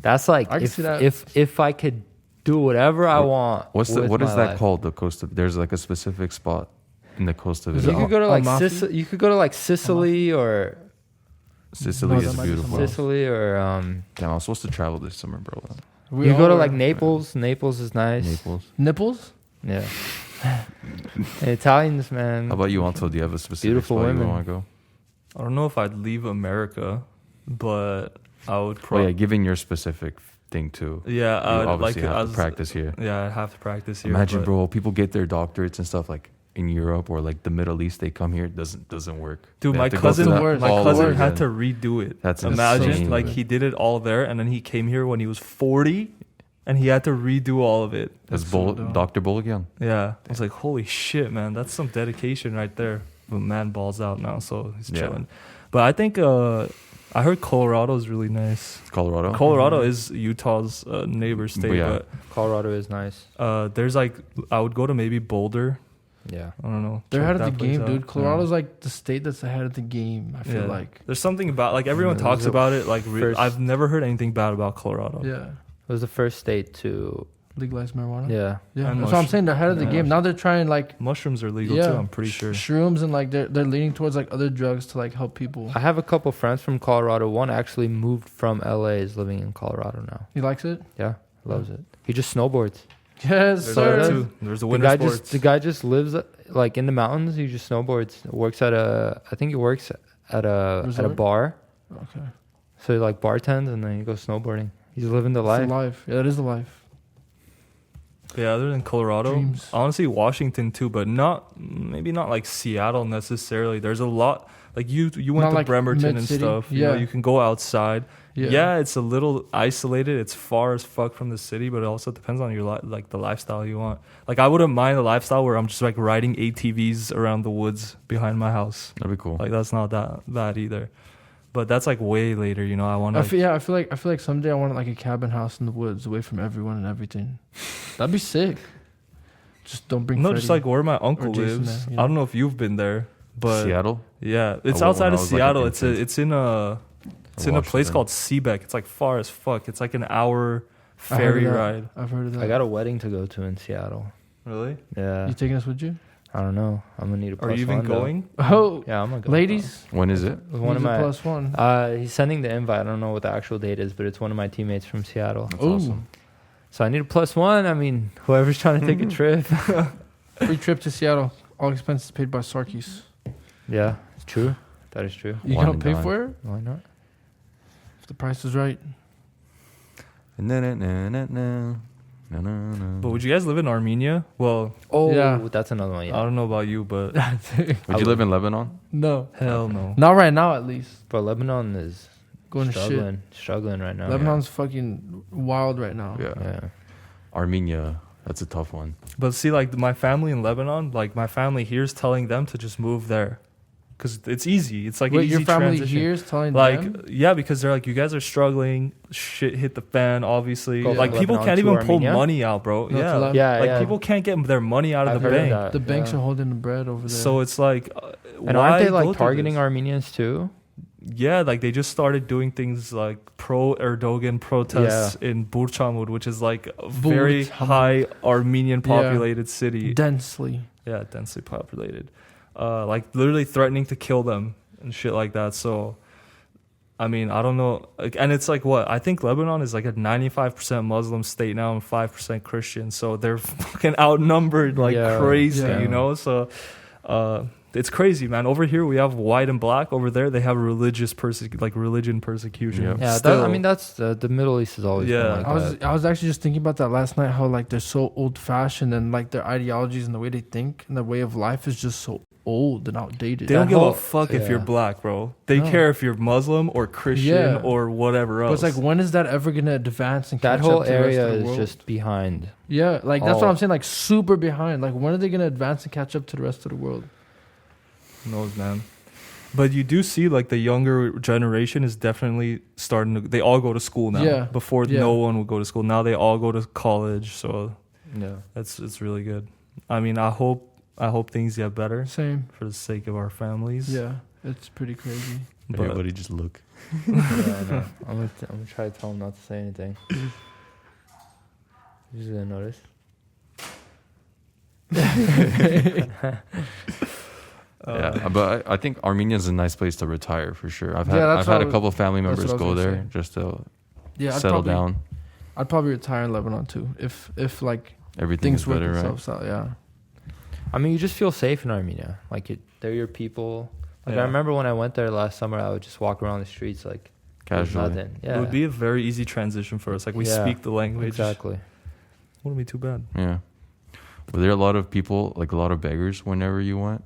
That's like I can see that. if I could do whatever I want. What with is my that life. called? The coast of. There's like a specific spot in the coast of Is You Italy. it could go to like Amalfi? Sicily. You could go to like Sicily or Sicily No, that is might be beautiful. somewhere else. Sicily or Damn, I was supposed to travel this summer, bro. you go to all like are- Naples. Naples is nice. Naples. Nipples. Yeah. Italians, man. How about you, Anto? Do you have a specific Beautiful spot women. you want to go? I don't know if I'd leave America, but I would Oh probably. yeah, given your specific thing too. Yeah, You I would like obviously have to as- practice here. Yeah, I'd have to practice here. Imagine, but- bro, people get their doctorates and stuff like in Europe or like the Middle East. They come here, it doesn't work. Dude, They my have to go cousin, through that worst. my all cousin over had again. to redo it. That's Imagine, insane. like he did it all there, and then he came here when he was 40, and he had to redo all of it. That's That's so dumb. Dr. Boligan. Yeah, I was like, holy shit, man, that's some dedication right there. But man, balls out now, so he's Yeah. chilling. But I think I heard Colorado is really nice. Colorado. Colorado is Utah's neighbor state, Yeah. Colorado is nice. but there's like I would go to maybe Boulder. Yeah. I don't know. They're check ahead of that the place game, out. dude. Yeah. Colorado's like the state that's ahead of the game. I feel Yeah. like. There's something about like everyone Yeah, talks there's a about it. Like first- I've never heard anything bad about Colorado. Yeah. It was the first state to. Legalize marijuana. Yeah. Yeah. And That's what I'm mushrooms. saying. They're ahead of the Yeah. game. Now they're trying like Mushrooms are legal yeah, too. I'm pretty sure. shrooms and like they're leaning towards like other drugs to like help people. I have a couple friends from Colorado. One actually moved from LA, is living in Colorado now. He likes it. Yeah, loves it. He just snowboards. Yes, There's sir. that too. There's the The winter guy sports. just lives like in the mountains. He just snowboards. Works at I think he works at a Resort? bar. Okay. So he like bartends and then he goes snowboarding. He's living the It's life. the life. Yeah, that is the life. Yeah, other than Colorado, Dreams. honestly, Washington too, but maybe not like Seattle necessarily. There's a lot like you went Not to like Bremerton and mid-city? stuff. You know, Yeah. you can go outside. Yeah. Yeah. It's a little isolated. It's far as fuck from the city, but it also depends on your like the lifestyle you want. Like I wouldn't mind a lifestyle where I'm just like riding ATVs around the woods behind my house. That'd be cool. Like that's not that bad either. But that's like way later, you know. I want I to. feel like someday I want like a cabin house in the woods, away from everyone and everything. That'd be sick. Just don't bring. No, Freddie. just like where my uncle Jason lives. there, you know? I don't know if you've been there, but Seattle. yeah, it's I went outside when of I was, like, an Seattle. infant. It's in a place Washington. called Seebeck. It's like far as fuck. It's like an hour I heard of ferry that. ride. I've heard of that. I got a wedding to go to in Seattle. Really? Yeah. You taking us with you? I don't know. I'm gonna need a plus Are you even one, though. going? Oh, Yeah, I'm gonna go. ladies, When is it? One of he's a my +1. he's sending the invite. I don't know what the actual date is, but it's one of my teammates from Seattle. That's Ooh. awesome. So I need a +1. I mean, whoever's trying to take a trip. Free trip to Seattle. All expenses paid by Sarkis. Yeah, it's true. That is true. You Wine gonna and pay dine. for it Why not? if the price is right. But would you guys live in Armenia? Well, Oh, Yeah. that's another one. I Yeah. don't know about you, but Would you live in Lebanon? No, hell no. not right now. At least But Lebanon is going to shit. struggling right now. Lebanon's fucking wild right now. Yeah. Armenia, that's a tough one. But see, like my family in Lebanon, like my family here is telling them to just move there, because it's easy. It's like Wait, an easy your family transition. here is telling Like them? yeah, because they're like, you guys are struggling. Shit hit the fan. Obviously, Go like from people Lebanon can't to even pull Armenia? money out, bro. No, to Yeah, Lebanon. Yeah, like yeah. people can't get their money out of I've the heard bank. that. The banks Yeah. are holding the bread over there. So it's like, And why aren't they go like through targeting this? Armenians too? Yeah, like they just started doing things like pro Erdogan protests in Burçamur, which is like a very Burçamur. high Armenian Yeah. populated city. densely. Yeah, densely populated. Like literally threatening to kill them and shit like that. So, I mean, I don't know. Like, and it's like what? I think Lebanon is like a 95% Muslim state now and 5% Christian. So they're fucking outnumbered like Yeah. crazy, Yeah. you know? So, it's crazy, man. Over here we have white and black. Over there they have religion persecution. Yep. Yeah, Still. I mean that's the Middle East has always Yeah. been like that. I was actually just thinking about that last night. How like they're so old fashioned and like their ideologies and the way they think and the way of life is just so old and outdated. They don't That give whole- a fuck if yeah. you're black, bro. They No. care if you're Muslim or Christian Yeah. or whatever But else. it's like, when is that ever gonna advance and That catch whole up to the rest area of the is world? just behind. Yeah, like that's what all- I'm saying. Like super behind. Like when are they gonna advance and catch up to the rest of the world? Who knows, man. But you do see like the younger generation is definitely starting to. They all go to school now. Yeah. Before Yeah. no one would go to school. Now they all go to college. So Yeah. it's really good. I mean, I hope things get better Same. for the sake of our families. Yeah, it's pretty crazy. But Everybody just look. Yeah, I know. I'm gonna try to tell him not to say anything. He's gonna notice. Yeah, but I think Armenia's a nice place to retire for sure. I've had Yeah, that's I've had what a couple of family that's members what I go was there gonna say. just to Yeah, settle down. I'd probably retire in Lebanon too if like Everything things is work better, right? themselves out. Yeah. I mean, you just feel safe in Armenia. Like they're your people. Like Yeah. I remember when I went there last summer, I would just walk around the streets like there's Casually. nothing. Yeah, it would be a very easy transition for us. Like we Yeah, speak the language. exactly. Wouldn't be too bad. Yeah. Were there a lot of people, like a lot of beggars, whenever you went?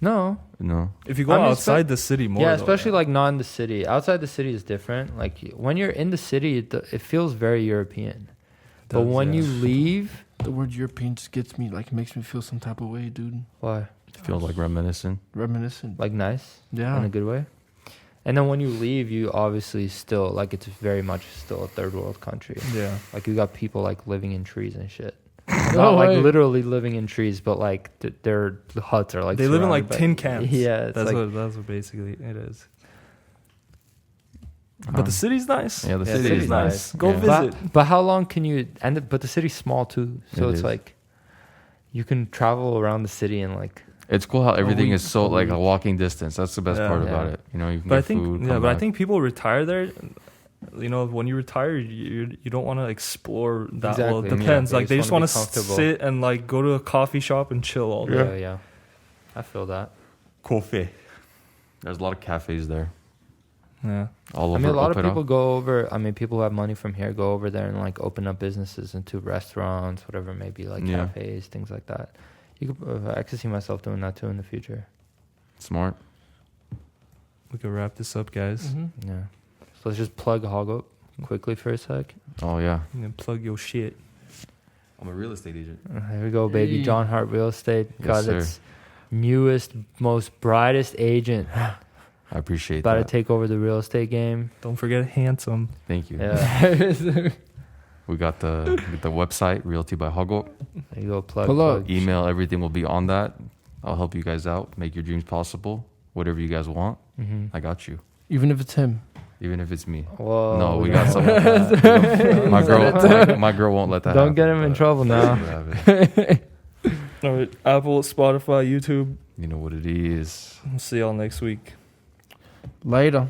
No, No. If you go I mean, outside the city more. yeah, though, especially like not in the city. Outside the city is different. Like when you're in the city, it feels very European. But Does, when yeah. you leave, The word European just gets me like makes me feel some type of way, dude. why? Feels like reminiscent. Reminiscent. Like nice in Yeah. a good way. And then when you leave, you obviously still like it's very much still a third world country. Yeah. Like you got people like living in trees and shit. No Not like way. literally living in trees, but like their huts are like They live in surrounded like by- tin cans. Yeah, it's that's like what basically it is. But the city's nice. Yeah, the Yeah, city city's is nice. nice. Go Yeah. visit. But how long can you? But the city's small too, so It it's is. like you can travel around the city and like It's cool how everything week, is so a like a week. walking distance. That's the best Yeah. part about Yeah. it. You know, you can But I get think food. yeah, come but I back. think people retire there. You know, when you retire, you don't want to explore that. Well, it Exactly, yeah. depends. They Like they just just wanna want be to comfortable. sit and like go to a coffee shop and chill all day. yeah. I feel that. Coffee. There's a lot of cafes there. Yeah. All I over mean, a lot of Opera. people go over. I mean, people who have money from here go over there and like open up businesses into restaurants, whatever it may be, like Yeah. cafes, things like that. You could, I could see myself doing that too in the future. Smart. We could wrap this up, guys. Mhm. Yeah. So let's just plug Hog Up quickly for a sec. Oh yeah. And then plug your shit. I'm a real estate agent. Here we go, baby. Hey. John Hart Real Estate. Yes, God, sir. it's newest, most brightest agent. I appreciate About to that. take over the real estate game. Don't forget handsome. Thank you. Yeah. We got the website Realty by Hogo. There you go. Plug. Pull up. plug. Email, everything will be on that. I'll help you guys out. Make your dreams possible. Whatever you guys want, Mhm. I got you. Even if it's him. Even if it's me. Whoa, No, we don't got want someone. that. My girl won't let that Don't happen. get him in trouble now. Have it. All right, Apple, Spotify, YouTube. You know what it is. See y'all next week. Later.